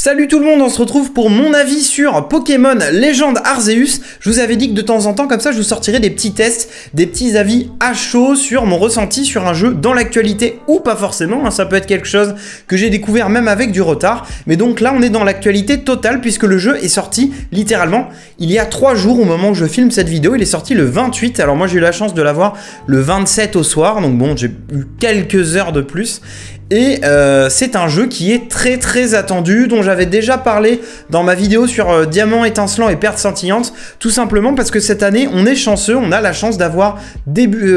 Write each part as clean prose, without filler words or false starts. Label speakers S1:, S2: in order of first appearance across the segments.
S1: Salut tout le monde, on se retrouve pour mon avis sur Pokémon Légende Arceus. Je vous avais dit que de temps en temps, comme ça, je vous sortirais des petits tests, des petits avis à chaud sur mon ressenti sur un jeu dans l'actualité ou pas forcément, hein, ça peut être quelque chose que j'ai découvert même avec du retard. Mais donc là, on est dans l'actualité totale puisque le jeu est sorti littéralement il y a 3 jours au moment où je filme cette vidéo. Il est sorti le 28, alors moi j'ai eu la chance de l'avoir le 27 au soir, donc bon, j'ai eu quelques heures de plus. Et c'est un jeu qui est très attendu, dont j'avais déjà parlé dans ma vidéo sur Diamant étincelant et Perle scintillante, tout simplement parce que cette année, on est chanceux, on a la chance d'avoir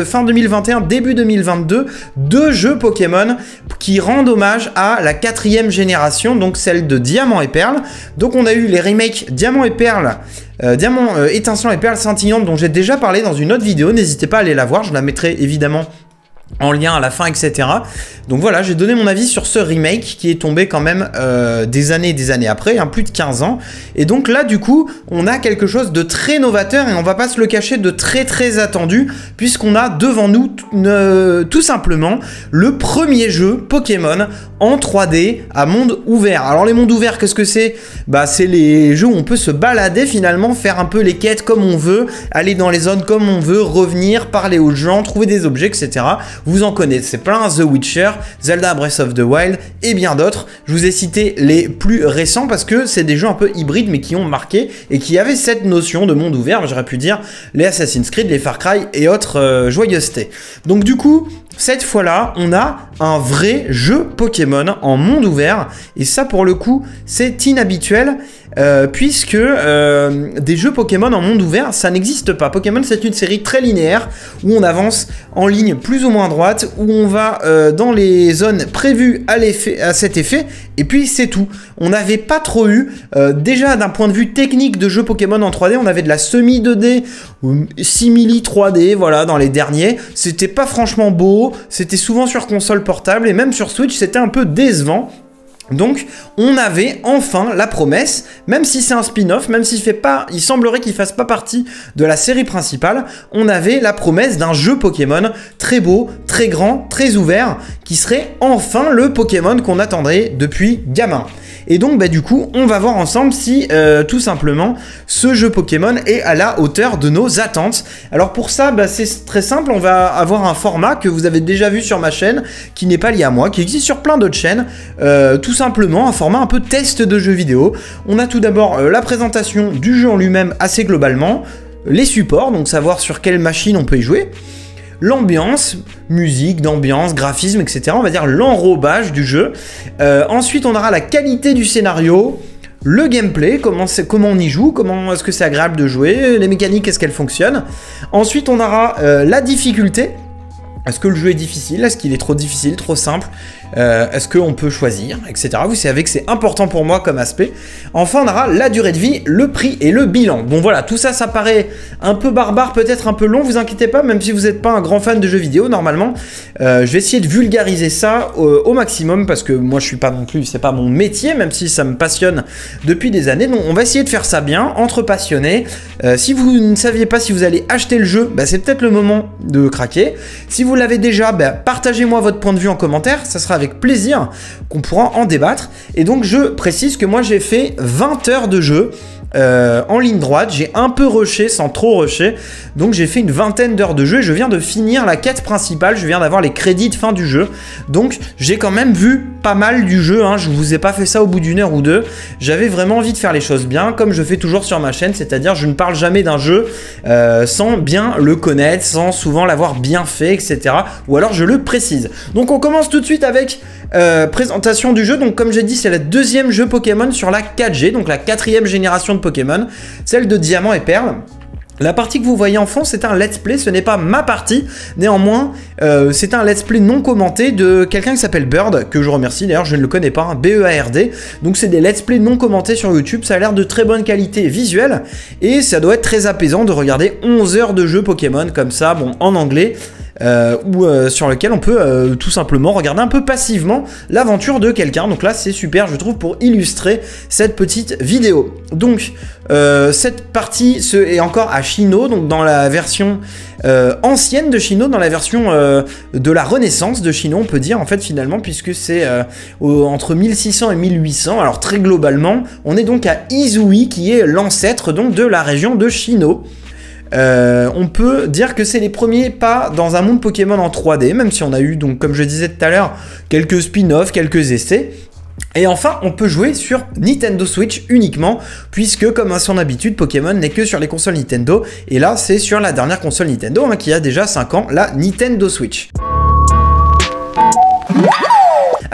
S1: fin 2021, début 2022, 2 jeux Pokémon qui rendent hommage à la 4e génération, donc celle de Diamant et Perle. Donc on a eu les remakes Diamant et Perle, Diamant étincelant et Perle scintillante, dont j'ai déjà parlé dans une autre vidéo, n'hésitez pas à aller la voir, je la mettrai évidemment en lien à la fin, etc. Donc voilà, j'ai donné mon avis sur ce remake qui est tombé quand même des années après, hein, plus de 15 ans. Et donc là, du coup, on a quelque chose de très novateur et on va pas se le cacher, de très attendu, puisqu'on a devant nous tout simplement le premier jeu Pokémon en 3D à monde ouvert. Alors les mondes ouverts, qu'est-ce que c'est? Bah c'est les jeux où on peut se balader finalement, faire un peu les quêtes comme on veut, aller dans les zones comme on veut, revenir, parler aux gens, trouver des objets, etc. Vous en connaissez plein, The Witcher, Zelda Breath of the Wild et bien d'autres. Je vous ai cité les plus récents parce que c'est des jeux un peu hybrides mais qui ont marqué et qui avaient cette notion de monde ouvert. J'aurais pu dire les Assassin's Creed, les Far Cry et autres joyeusetés. Donc du coup, cette fois-là, on a un vrai jeu Pokémon en monde ouvert et ça pour le coup, c'est inhabituel. Puisque des jeux Pokémon en monde ouvert, ça n'existe pas. Pokémon, c'est une série très linéaire où on avance en ligne plus ou moins droite, où on va dans les zones prévues à cet effet, et puis c'est tout. On n'avait pas trop eu, déjà d'un point de vue technique de jeux Pokémon en 3D, on avait de la semi-2D, simili 3D, voilà, dans les derniers. C'était pas franchement beau, c'était souvent sur console portable, et même sur Switch, c'était un peu décevant. Donc, on avait enfin la promesse, même si c'est un spin-off, même s'il semblerait qu'il fasse pas partie de la série principale, on avait la promesse d'un jeu Pokémon très beau, très grand, très ouvert, qui serait enfin le Pokémon qu'on attendrait depuis gamin. Et donc, bah, du coup, on va voir ensemble si, tout simplement, ce jeu Pokémon est à la hauteur de nos attentes. Alors pour ça, bah, c'est très simple, on va avoir un format que vous avez déjà vu sur ma chaîne, qui n'est pas lié à moi, qui existe sur plein d'autres chaînes, tout simplement un format un peu test de jeu vidéo. On a tout d'abord la présentation du jeu en lui-même assez globalement, les supports, donc savoir sur quelle machine on peut y jouer, l'ambiance, musique, d'ambiance, graphisme, etc. On va dire l'enrobage du jeu. Ensuite, on aura la qualité du scénario, le gameplay, comment on y joue, comment est-ce que c'est agréable de jouer, les mécaniques, est-ce qu'elles fonctionnent. Ensuite, on aura la difficulté. Est-ce que le jeu est difficile? Est-ce qu'il est trop difficile, trop simple? Est-ce qu'on peut choisir, etc. Vous savez que c'est important pour moi comme aspect. Enfin, on aura la durée de vie, le prix et le bilan. Bon voilà, tout ça, ça paraît un peu barbare, peut-être un peu long, vous inquiétez pas, même si vous n'êtes pas un grand fan de jeux vidéo, normalement. Je vais essayer de vulgariser ça au maximum, parce que moi je suis pas non plus, c'est pas mon métier, même si ça me passionne depuis des années. Donc on va essayer de faire ça bien, entre passionnés. Si vous ne saviez pas si vous allez acheter le jeu, bah, c'est peut-être le moment de craquer. Si vous l'avez déjà, bah, partagez-moi votre point de vue en commentaire, ça sera avec plaisir qu'on pourra en débattre. Et donc je précise que moi j'ai fait 20 heures de jeu en ligne droite, j'ai un peu rushé sans trop rusher, donc j'ai fait une vingtaine d'heures de jeu et je viens de finir la quête principale, je viens d'avoir les crédits de fin du jeu, donc j'ai quand même vu pas mal du jeu, hein. Je vous ai pas fait ça au bout d'une heure ou deux, j'avais vraiment envie de faire les choses bien, comme je fais toujours sur ma chaîne, c'est-à-dire je ne parle jamais d'un jeu sans bien le connaître, sans souvent l'avoir bien fait, etc. Ou alors je le précise. Donc on commence tout de suite avec présentation du jeu. Donc comme j'ai dit, c'est le 2e jeu Pokémon sur la 4G, donc la 4e génération de Pokémon, celle de Diamant et Perle. La partie que vous voyez en fond, c'est un let's play, ce n'est pas ma partie, néanmoins, c'est un let's play non commenté de quelqu'un qui s'appelle Bird, que je remercie, d'ailleurs je ne le connais pas, hein, B-E-A-R-D, donc c'est des let's play non commentés sur YouTube, ça a l'air de très bonne qualité visuelle, et ça doit être très apaisant de regarder 11 heures de jeu Pokémon comme ça, bon, en anglais, sur lequel on peut tout simplement regarder un peu passivement l'aventure de quelqu'un. Donc là c'est super je trouve pour illustrer cette petite vidéo. Donc cette partie est encore à Shino, donc dans la version ancienne de Shino, dans la version de la Renaissance de Shino on peut dire en fait finalement, puisque c'est entre 1600 et 1800. Alors très globalement on est donc à Izui qui est l'ancêtre donc de la région de Shino. On peut dire que c'est les premiers pas dans un monde Pokémon en 3D, même si on a eu donc comme je disais tout à l'heure quelques spin-offs, quelques essais. Et enfin, on peut jouer sur Nintendo Switch uniquement, puisque comme à son habitude, Pokémon n'est que sur les consoles Nintendo, et là c'est sur la dernière console Nintendo, hein, qui a déjà 5 ans, la Nintendo Switch.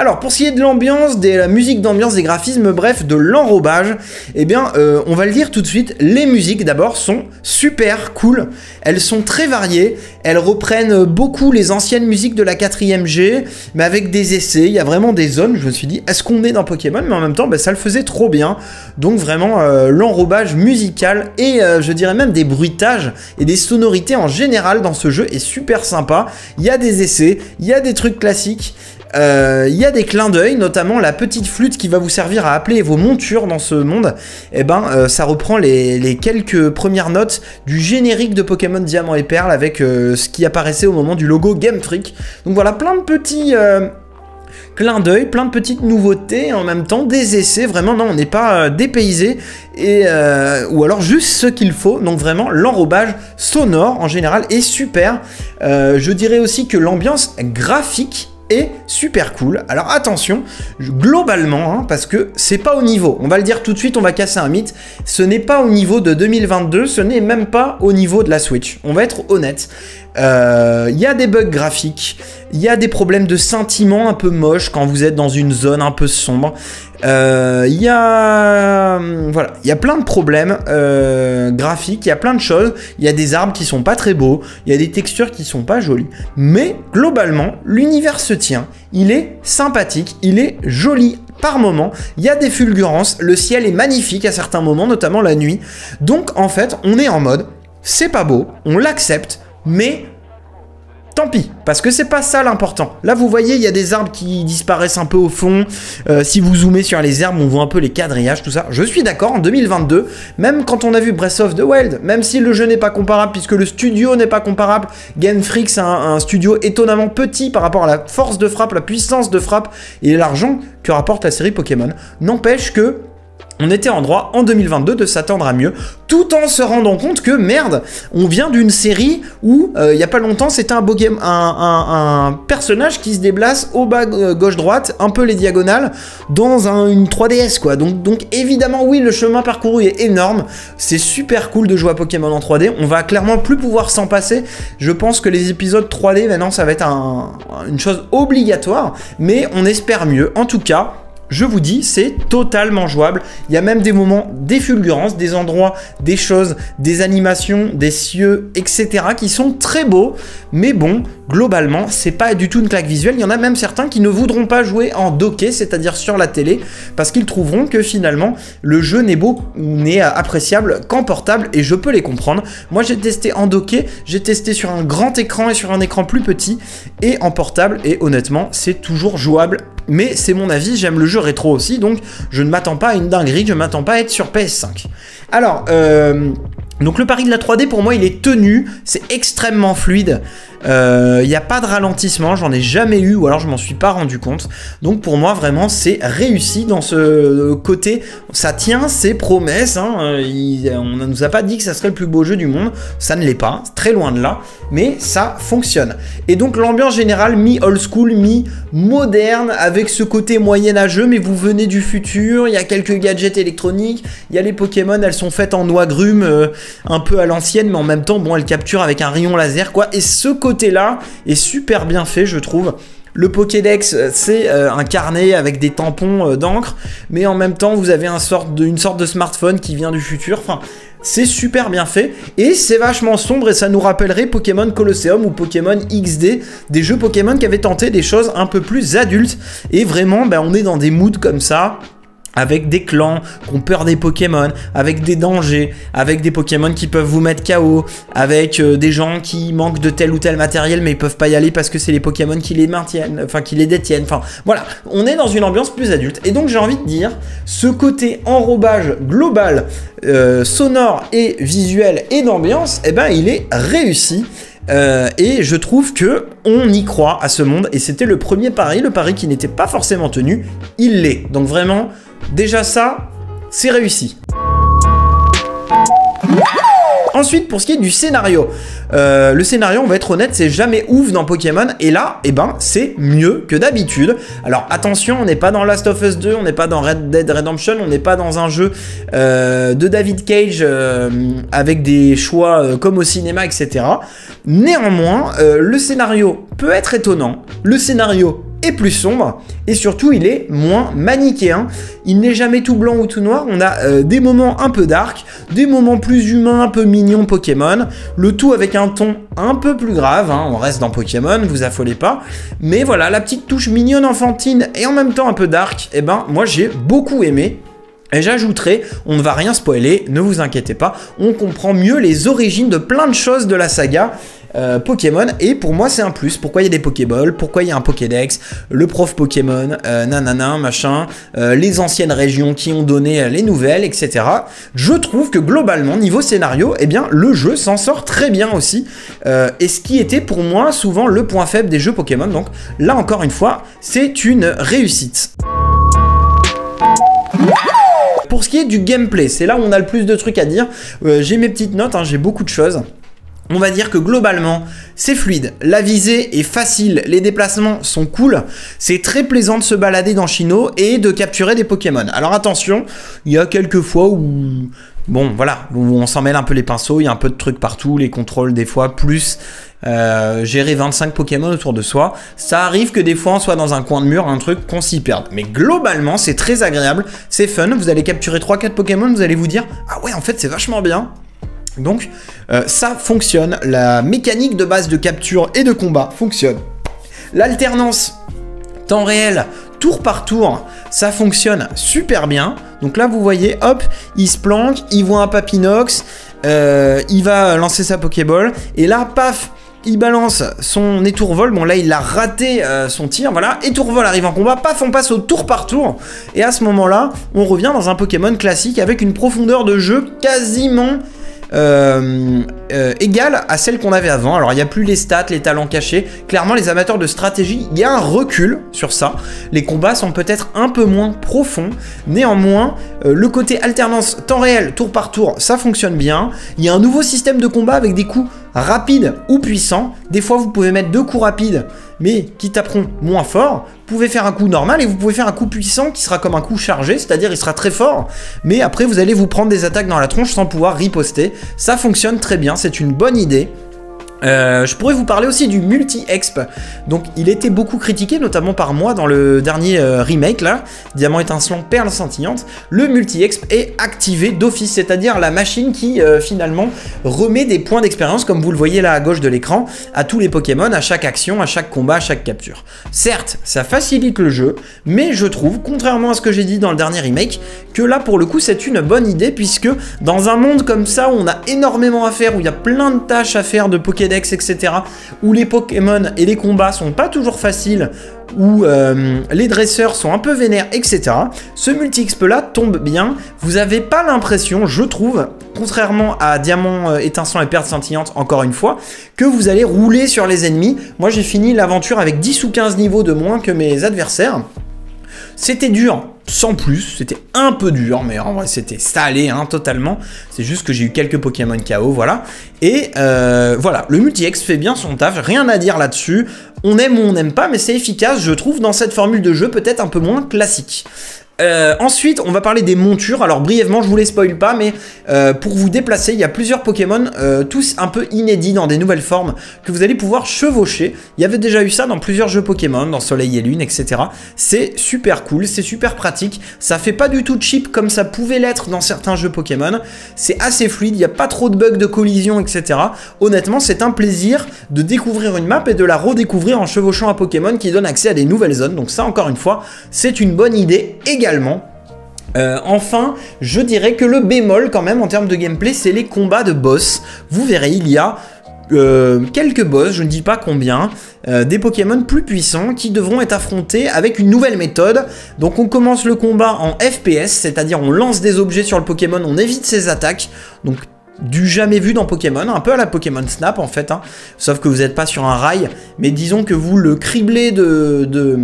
S1: Alors, pour ce qui est de l'ambiance, de la musique d'ambiance, des graphismes, bref, de l'enrobage, eh bien, on va le dire tout de suite, les musiques, d'abord, sont super cool. Elles sont très variées, elles reprennent beaucoup les anciennes musiques de la 4ème G, mais avec des essais, il y a vraiment des zones, je me suis dit, est-ce qu'on est dans Pokémon? Mais en même temps, bah, ça le faisait trop bien. Donc vraiment, l'enrobage musical et, je dirais même, des bruitages et des sonorités en général dans ce jeu est super sympa. Il y a des essais, il y a des trucs classiques, il y a des clins d'œil, notamment la petite flûte qui va vous servir à appeler vos montures dans ce monde. Et ben ça reprend les quelques premières notes du générique de Pokémon Diamant et Perle avec ce qui apparaissait au moment du logo Game Freak. Donc voilà, plein de petits clin d'œil, plein de petites nouveautés, et en même temps des essais. Vraiment non, on n'est pas dépaysé, et ou alors juste ce qu'il faut. Donc vraiment l'enrobage sonore en général est super. Je dirais aussi que l'ambiance graphique est super cool. Alors attention, globalement, hein, parce que c'est pas au niveau, on va le dire tout de suite, on va casser un mythe, ce n'est pas au niveau de 2022, ce n'est même pas au niveau de la Switch, on va être honnête. Il y a des bugs graphiques, il y a des problèmes de scintillement un peu moches quand vous êtes dans une zone un peu sombre. Il y a plein de problèmes graphiques, il y a plein de choses, il y a des arbres qui sont pas très beaux, il y a des textures qui sont pas jolies, mais globalement l'univers se tient, il est sympathique, il est joli par moment, il y a des fulgurances, le ciel est magnifique à certains moments, notamment la nuit. Donc en fait on est en mode c'est pas beau, on l'accepte, mais tant pis, parce que c'est pas ça l'important. Là, vous voyez, il y a des arbres qui disparaissent un peu au fond. Si vous zoomez sur les herbes, on voit un peu les quadrillages, tout ça. Je suis d'accord, en 2022, même quand on a vu Breath of the Wild, même si le jeu n'est pas comparable, puisque le studio n'est pas comparable, Game Freak, c'est un studio étonnamment petit par rapport à la force de frappe, la puissance de frappe et l'argent que rapporte la série Pokémon. N'empêche que on était en droit, en 2022, de s'attendre à mieux, tout en se rendant compte que, merde, on vient d'une série où, il n'y a pas longtemps, c'était un personnage qui se déplace au bas gauche-droite, un peu les diagonales, dans une 3DS, quoi. Donc évidemment, oui, le chemin parcouru est énorme, c'est super cool de jouer à Pokémon en 3D, on va clairement plus pouvoir s'en passer. Je pense que les épisodes 3D, maintenant, ça va être une chose obligatoire, mais on espère mieux. En tout cas, je vous dis, c'est totalement jouable. Il y a même des moments, des fulgurances, des endroits, des choses, des animations, des cieux, etc. qui sont très beaux. Mais bon, globalement, c'est pas du tout une claque visuelle. Il y en a même certains qui ne voudront pas jouer en docké, c'est-à-dire sur la télé, parce qu'ils trouveront que finalement, le jeu n'est appréciable qu'en portable, et je peux les comprendre. Moi, j'ai testé en docké, j'ai testé sur un grand écran et sur un écran plus petit, et en portable, et honnêtement, c'est toujours jouable. Mais c'est mon avis, j'aime le jeu rétro aussi, donc je ne m'attends pas à une dinguerie, je ne m'attends pas à être sur PS5. Alors, donc le pari de la 3D pour moi il est tenu, c'est extrêmement fluide, il n'y a pas de ralentissement, j'en ai jamais eu ou alors je m'en suis pas rendu compte. Donc pour moi vraiment c'est réussi dans ce côté, ça tient ses promesses, hein. On ne nous a pas dit que ça serait le plus beau jeu du monde, ça ne l'est pas, très loin de là, mais ça fonctionne. Et donc l'ambiance générale mi-old school, mi-moderne, avec ce côté moyenâgeux, mais vous venez du futur, il y a quelques gadgets électroniques, il y a les Pokémon, elles sont faites en noix grume, un peu à l'ancienne, mais en même temps, bon, elles capturent avec un rayon laser, quoi. Et ce côté-là est super bien fait, je trouve. Le Pokédex, c'est un carnet avec des tampons d'encre, mais en même temps, vous avez une sorte de smartphone qui vient du futur. Enfin, c'est super bien fait, et c'est vachement sombre, et ça nous rappellerait Pokémon Colosseum ou Pokémon XD, des jeux Pokémon qui avaient tenté des choses un peu plus adultes, et vraiment, ben, on est dans des moods comme ça. avec des clans qui ont peur des Pokémon, avec des dangers, avec des Pokémon qui peuvent vous mettre KO, avec des gens qui manquent de tel ou tel matériel mais ils peuvent pas y aller parce que c'est les Pokémon qui les maintiennent, enfin qui les détiennent, enfin voilà, on est dans une ambiance plus adulte. Et donc j'ai envie de dire, ce côté enrobage global, sonore et visuel et d'ambiance, eh ben il est réussi. Et je trouve que on y croit à ce monde et c'était le premier pari, le pari qui n'était pas forcément tenu, il l'est. Donc vraiment, déjà ça, c'est réussi. Ensuite, pour ce qui est du scénario, le scénario, on va être honnête, c'est jamais ouf dans Pokémon. Et là, eh ben, c'est mieux que d'habitude. Alors attention, on n'est pas dans Last of Us 2, on n'est pas dans Red Dead Redemption, on n'est pas dans un jeu de David Cage avec des choix comme au cinéma, etc. Néanmoins, le scénario peut être étonnant. Le scénario est plus sombre et surtout il est moins manichéen. Il n'est jamais tout blanc ou tout noir. On a des moments un peu dark, des moments plus humains, un peu mignons Pokémon, le tout avec un ton un peu plus grave, hein. On reste dans Pokémon, vous affolez pas, mais voilà, la petite touche mignonne enfantine et en même temps un peu dark, et ben moi j'ai beaucoup aimé. Et j'ajouterai, on ne va rien spoiler, ne vous inquiétez pas, on comprend mieux les origines de plein de choses de la saga Pokémon, et pour moi c'est un plus. Pourquoi il y a des Pokéballs, pourquoi il y a un Pokédex, le prof Pokémon, nanana, machin, les anciennes régions qui ont donné les nouvelles, etc. Je trouve que globalement, niveau scénario, eh bien, le jeu s'en sort très bien aussi, et ce qui était pour moi souvent le point faible des jeux Pokémon, donc là encore une fois, c'est une réussite. Pour ce qui est du gameplay, c'est là où on a le plus de trucs à dire. J'ai mes petites notes, hein, j'ai beaucoup de choses. On va dire que globalement, c'est fluide, la visée est facile, les déplacements sont cool, c'est très plaisant de se balader dans Sinnoh et de capturer des Pokémon. Alors attention, il y a quelques fois où... Bon, voilà, où on s'en mêle un peu les pinceaux, il y a un peu de trucs partout, les contrôles des fois, plus gérer 25 Pokémon autour de soi. Ça arrive que des fois on soit dans un coin de mur, un truc qu'on s'y perde. Mais globalement, c'est très agréable, c'est fun, vous allez capturer 3-4 Pokémon, vous allez vous dire « Ah ouais, en fait, c'est vachement bien ». Donc, ça fonctionne, la mécanique de base de capture et de combat fonctionne. L'alternance temps réel, tour par tour, ça fonctionne super bien. Donc là, vous voyez, hop, il se planque, il voit un Papinox, il va lancer sa Pokéball, et là, paf, il balance son étourvol. Bon, là, il a raté son tir, voilà. Étourvol arrive en combat, paf, on passe au tour par tour. Et à ce moment-là, on revient dans un Pokémon classique avec une profondeur de jeu quasiment... égale à celle qu'on avait avant. Alors il n'y a plus les stats, les talents cachés. Clairement les amateurs de stratégie, il y a un recul sur ça. Les combats sont peut-être un peu moins profonds. Néanmoins, le côté alternance temps réel, tour par tour, ça fonctionne bien. Il y a un nouveau système de combat avec des coups rapides ou puissants. Des fois vous pouvez mettre 2 coups rapides mais qui taperont moins fort. Vous pouvez faire un coup normal et vous pouvez faire un coup puissant qui sera comme un coup chargé, c'est-à-dire il sera très fort, mais après vous allez vous prendre des attaques dans la tronche sans pouvoir riposter. Ça fonctionne très bien, c'est une bonne idée. Je pourrais vous parler aussi du multi-exp. Donc il était beaucoup critiqué, notamment par moi dans le dernier remake là, Diamant étincelant, perle scintillante. Le multi-exp est activé d'office, c'est-à-dire la machine qui finalement remet des points d'expérience, comme vous le voyez là à gauche de l'écran, à tous les Pokémon, à chaque action, à chaque combat, à chaque capture. Certes, ça facilite le jeu, mais je trouve, contrairement à ce que j'ai dit dans le dernier remake, que là pour le coup c'est une bonne idée, puisque dans un monde comme ça où on a énormément à faire, où il y a plein de tâches à faire de Pokédex, etc., où les Pokémon et les combats sont pas toujours faciles, où les dresseurs sont un peu vénères, etc. Ce multi-exp là tombe bien, vous avez pas l'impression, je trouve, contrairement à Diamant étincelant et perle scintillante, encore une fois, que vous allez rouler sur les ennemis. Moi j'ai fini l'aventure avec 10 ou 15 niveaux de moins que mes adversaires. C'était dur, sans plus, c'était un peu dur, mais en vrai c'était ça allait hein, totalement. C'est juste que j'ai eu quelques Pokémon KO, voilà. Et voilà, le multi-exp fait bien son taf, rien à dire là-dessus. On aime ou on n'aime pas, mais c'est efficace, je trouve, dans cette formule de jeu peut-être un peu moins classique. Ensuite, on va parler des montures. Alors brièvement, je vous les spoil pas, mais pour vous déplacer, il y a plusieurs Pokémon, tous un peu inédits dans des nouvelles formes, que vous allez pouvoir chevaucher. Il y avait déjà eu ça dans plusieurs jeux Pokémon, dans Soleil et Lune, etc. C'est super cool, c'est super pratique. Ça fait pas du tout cheap comme ça pouvait l'être dans certains jeux Pokémon. C'est assez fluide, il n'y a pas trop de bugs de collision, etc. Honnêtement, c'est un plaisir de découvrir une map et de la redécouvrir en chevauchant un Pokémon qui donne accès à des nouvelles zones. Donc ça, encore une fois, c'est une bonne idée également. Enfin, je dirais que le bémol quand même en termes de gameplay, c'est les combats de boss. Vous verrez, il y a quelques boss, je ne dis pas combien, des Pokémon plus puissants qui devront être affrontés avec une nouvelle méthode. Donc on commence le combat en FPS, c'est-à-dire on lance des objets sur le Pokémon, on évite ses attaques, donc du jamais vu dans Pokémon, un peu à la Pokémon Snap en fait, hein. Sauf que vous n'êtes pas sur un rail, mais disons que vous le criblez de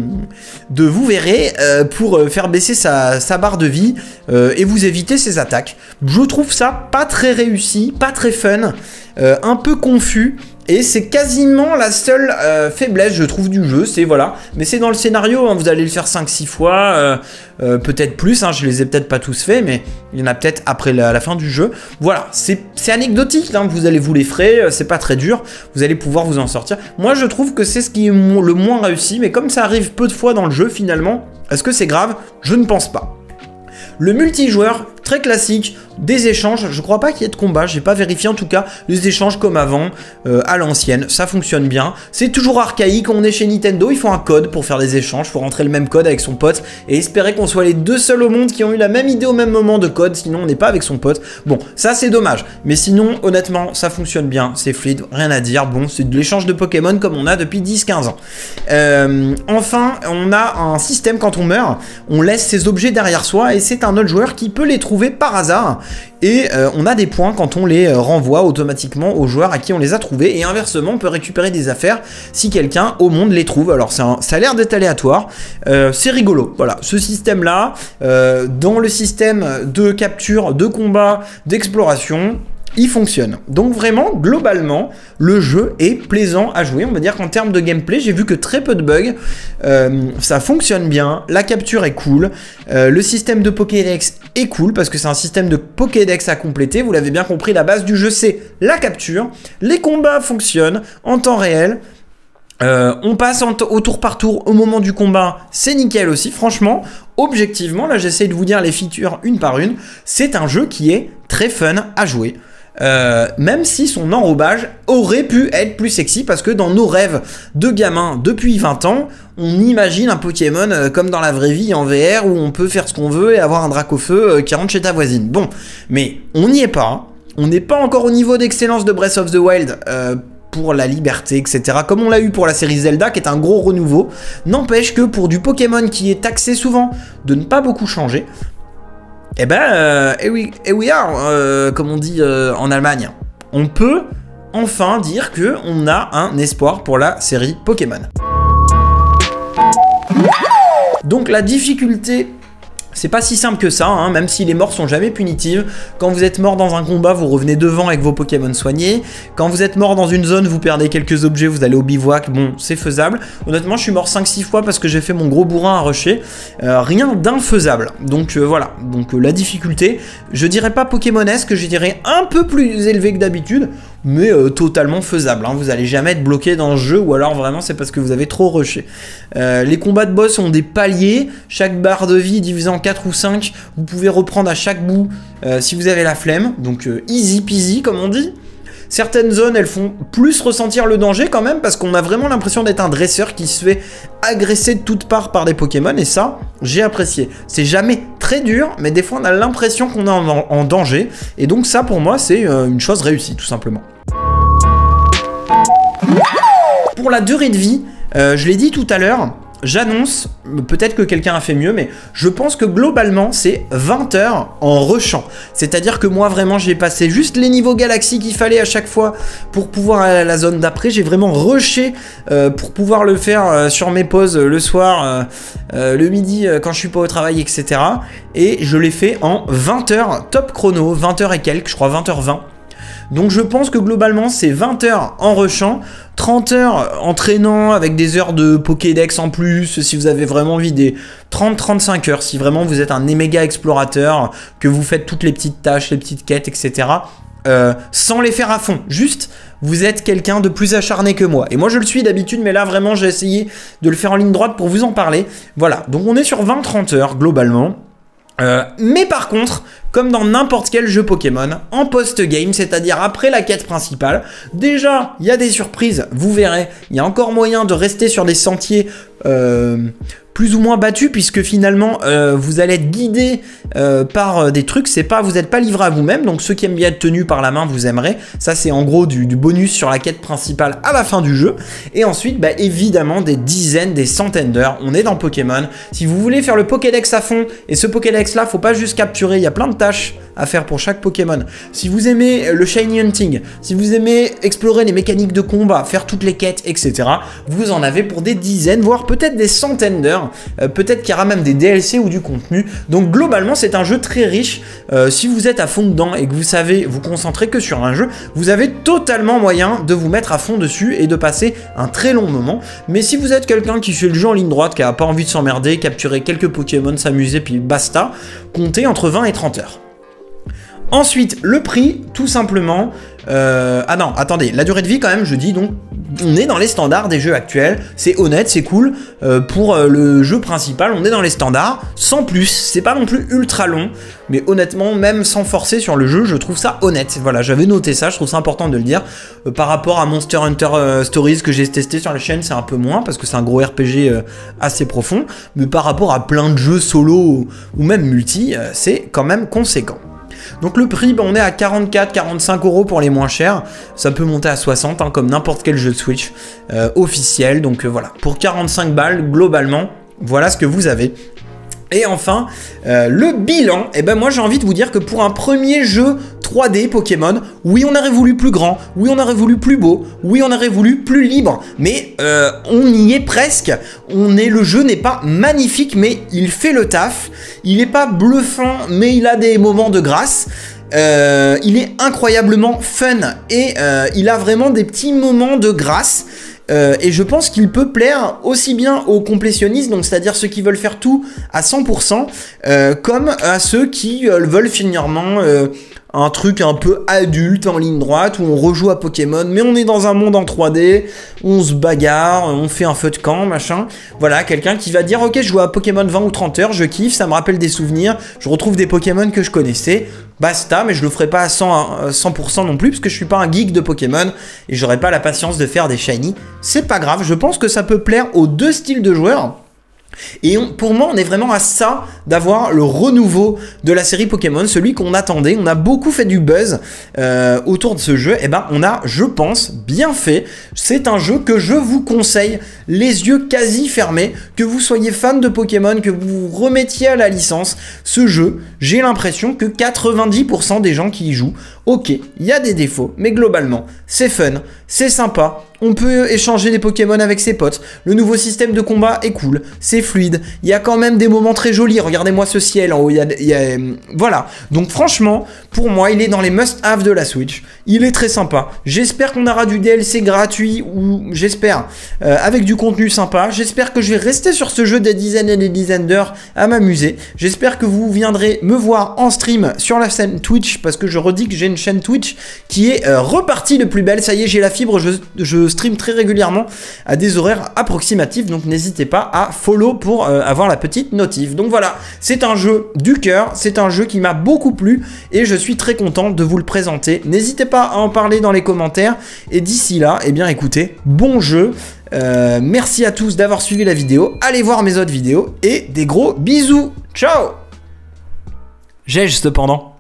S1: vous verrez pour faire baisser sa barre de vie et vous évitez ses attaques. Je trouve ça pas très réussi, pas très fun, un peu confus. Et c'est quasiment la seule faiblesse, je trouve, du jeu, c'est voilà. Mais c'est dans le scénario, hein, vous allez le faire 5-6 fois, peut-être plus, hein, je les ai peut-être pas tous faits, mais il y en a peut-être après la fin du jeu. Voilà, c'est anecdotique, hein, vous allez vous les frayer, c'est pas très dur, vous allez pouvoir vous en sortir. Moi, je trouve que c'est ce qui est le moins réussi, mais comme ça arrive peu de fois dans le jeu, finalement, est-ce que c'est grave? Je ne pense pas. Le multijoueur, très classique, des échanges, je crois pas qu'il y ait de combat, j'ai pas vérifié en tout cas, les échanges comme avant, à l'ancienne, ça fonctionne bien, c'est toujours archaïque, on est chez Nintendo, il faut un code pour faire des échanges, il faut rentrer le même code avec son pote, et espérer qu'on soit les deux seuls au monde qui ont eu la même idée au même moment de code, sinon on n'est pas avec son pote. Bon, ça c'est dommage, mais sinon, honnêtement, ça fonctionne bien, c'est fluide, rien à dire, bon, c'est de l'échange de Pokémon comme on a depuis 10-15 ans. Enfin, on a un système quand on meurt, on laisse ses objets derrière soi, et c'est un autre joueur qui peut les trouver par hasard, et on a des points quand on les renvoie automatiquement aux joueurs à qui on les a trouvés, et inversement on peut récupérer des affaires si quelqu'un au monde les trouve. Alors ça a l'air d'être aléatoire, c'est rigolo, voilà, ce système là, dans le système de capture, de combat, d'exploration, il fonctionne. Donc vraiment, globalement, le jeu est plaisant à jouer. On va dire qu'en termes de gameplay, j'ai vu que très peu de bugs. Ça fonctionne bien, la capture est cool. Le système de Pokédex est cool parce que c'est un système de Pokédex à compléter. Vous l'avez bien compris, la base du jeu, c'est la capture. Les combats fonctionnent en temps réel. On passe au tour par tour au moment du combat, c'est nickel aussi. Franchement, objectivement, là j'essaye de vous dire les features une par une. C'est un jeu qui est très fun à jouer. Même si son enrobage aurait pu être plus sexy, parce que dans nos rêves de gamins depuis 20 ans, on imagine un Pokémon comme dans la vraie vie en VR où on peut faire ce qu'on veut et avoir un Dracofeu qui rentre chez ta voisine. Bon, mais on n'y est pas, hein. On n'est pas encore au niveau d'excellence de Breath of the Wild pour la liberté, etc. Comme on l'a eu pour la série Zelda, qui est un gros renouveau. N'empêche que pour du Pokémon qui est taxé souvent de ne pas beaucoup changer, eh ben, we are, comme on dit en Allemagne. On peut enfin dire que on a un espoir pour la série Pokémon. Donc la difficulté, c'est pas si simple que ça, hein, même si les morts sont jamais punitives. Quand vous êtes mort dans un combat, vous revenez devant avec vos Pokémon soignés. Quand vous êtes mort dans une zone, vous perdez quelques objets, vous allez au bivouac, bon, c'est faisable. Honnêtement, je suis mort 5-6 fois parce que j'ai fait mon gros bourrin à rusher. Rien d'infaisable. Donc voilà, donc la difficulté, je dirais pas Pokémonesque, je dirais un peu plus élevé que d'habitude, mais totalement faisable, hein. Vous allez jamais être bloqué dans ce jeu, ou alors vraiment c'est parce que vous avez trop rushé. Les combats de boss ont des paliers, chaque barre de vie divisée en 4 ou 5, vous pouvez reprendre à chaque bout si vous avez la flemme, donc easy peasy comme on dit. Certaines zones, elles font plus ressentir le danger quand même, parce qu'on a vraiment l'impression d'être un dresseur qui se fait agresser de toutes parts par des Pokémon, et ça, j'ai apprécié. C'est jamais très dur, mais des fois on a l'impression qu'on est en danger, et donc ça pour moi c'est une chose réussie tout simplement. Pour la durée de vie, je l'ai dit tout à l'heure, j'annonce, peut-être que quelqu'un a fait mieux, mais je pense que globalement c'est 20 heures en rushant. C'est-à-dire que moi vraiment j'ai passé juste les niveaux galaxie qu'il fallait à chaque fois pour pouvoir aller à la zone d'après. J'ai vraiment rushé pour pouvoir le faire sur mes pauses le soir, le midi quand je suis pas au travail, etc. Et je l'ai fait en 20 heures top chrono, 20 heures et quelques, je crois 20h20. Donc je pense que globalement c'est 20 heures en rushant, 30 heures en traînant avec des heures de Pokédex en plus, si vous avez vraiment envie, des 30-35 heures, si vraiment vous êtes un méga explorateur, que vous faites toutes les petites tâches, les petites quêtes, etc. Sans les faire à fond, juste vous êtes quelqu'un de plus acharné que moi. Et moi je le suis d'habitude, mais là vraiment j'ai essayé de le faire en ligne droite pour vous en parler. Voilà, donc on est sur 20-30 heures globalement. Mais par contre, comme dans n'importe quel jeu Pokémon, en post-game, c'est-à-dire après la quête principale, déjà, il y a des surprises, vous verrez, il y a encore moyen de rester sur des sentiers plus ou moins battu, puisque finalement vous allez être guidé par des trucs, vous n'êtes pas livré à vous-même, donc ceux qui aiment bien être tenus par la main, vous aimerez. Ça c'est en gros du bonus sur la quête principale à la fin du jeu. Et ensuite, bah, évidemment, des dizaines, des centaines d'heures. On est dans Pokémon. Si vous voulez faire le Pokédex à fond, et ce Pokédex là, faut pas juste capturer, il y a plein de tâches à faire pour chaque Pokémon. Si vous aimez le Shiny Hunting, si vous aimez explorer les mécaniques de combat, faire toutes les quêtes, etc., vous en avez pour des dizaines, voire peut-être des centaines d'heures. Peut-être qu'il y aura même des DLC ou du contenu. Donc globalement, c'est un jeu très riche. Si vous êtes à fond dedans et que vous savez vous concentrer que sur un jeu, vous avez totalement moyen de vous mettre à fond dessus et de passer un très long moment. Mais si vous êtes quelqu'un qui fait le jeu en ligne droite, qui n'a pas envie de s'emmerder, capturer quelques Pokémon, s'amuser, puis basta, comptez entre 20 et 30 heures. Ensuite, le prix, tout simplement... Ah non, attendez, la durée de vie quand même, je dis, donc on est dans les standards des jeux actuels, c'est honnête, c'est cool. Pour le jeu principal, on est dans les standards, sans plus, c'est pas non plus ultra long, mais honnêtement, même sans forcer sur le jeu, je trouve ça honnête. Voilà, j'avais noté ça, je trouve ça important de le dire. Par rapport à Monster Hunter Stories que j'ai testé sur la chaîne, c'est un peu moins, parce que c'est un gros RPG assez profond, mais par rapport à plein de jeux solo ou même multi, c'est quand même conséquent. Donc le prix, on est à 44-45 € pour les moins chers. Ça peut monter à 60, hein, comme n'importe quel jeu de Switch officiel. Donc voilà, pour 45 balles, globalement, voilà ce que vous avez. Et enfin, le bilan, et ben moi j'ai envie de vous dire que pour un premier jeu 3D Pokémon, oui on aurait voulu plus grand, oui on aurait voulu plus beau, oui on aurait voulu plus libre, mais on y est presque. Le jeu n'est pas magnifique, mais il fait le taf. Il n'est pas bluffant, mais il a des moments de grâce. Il est incroyablement fun et il a vraiment des petits moments de grâce. Et je pense qu'il peut plaire aussi bien aux complétionnistes, donc c'est-à-dire ceux qui veulent faire tout à 100%, comme à ceux qui veulent finalement un truc un peu adulte en ligne droite où on rejoue à Pokémon, mais on est dans un monde en 3D, on se bagarre, on fait un feu de camp, machin. Voilà, quelqu'un qui va dire ok, je joue à Pokémon 20 ou 30 heures, je kiffe, ça me rappelle des souvenirs, je retrouve des Pokémon que je connaissais, basta, mais je le ferai pas à 100% non plus, parce que je suis pas un geek de Pokémon et j'aurai pas la patience de faire des shiny. C'est pas grave, je pense que ça peut plaire aux deux styles de joueurs. Et pour moi, on est vraiment à ça d'avoir le renouveau de la série Pokémon, celui qu'on attendait. On a beaucoup fait du buzz autour de ce jeu. Et ben, on a, je pense, bien fait. C'est un jeu que je vous conseille, les yeux quasi fermés, que vous soyez fan de Pokémon, que vous vous remettiez à la licence. Ce jeu, j'ai l'impression que 90% des gens qui y jouent, ok, il y a des défauts, mais globalement, c'est fun, c'est sympa. On peut échanger des Pokémon avec ses potes. Le nouveau système de combat est cool. C'est fluide. Il y a quand même des moments très jolis. Regardez-moi ce ciel en haut. Voilà. Donc franchement, pour moi, il est dans les must-have de la Switch. Il est très sympa. J'espère qu'on aura du DLC gratuit ou j'espère avec du contenu sympa. J'espère que je vais rester sur ce jeu des dizaines et des dizaines d'heures à m'amuser. J'espère que vous viendrez me voir en stream sur la chaîne Twitch parce que je redis que j'ai une chaîne Twitch qui est repartie de plus belle. Ça y est, j'ai la fibre. Je stream très régulièrement à des horaires approximatifs, donc n'hésitez pas à follow pour avoir la petite notif. Donc voilà, c'est un jeu du cœur, c'est un jeu qui m'a beaucoup plu et je suis très content de vous le présenter. N'hésitez pas à en parler dans les commentaires et d'ici là, eh bien écoutez, bon jeu. Merci à tous d'avoir suivi la vidéo, allez voir mes autres vidéos et des gros bisous. Ciao. J'ai cependant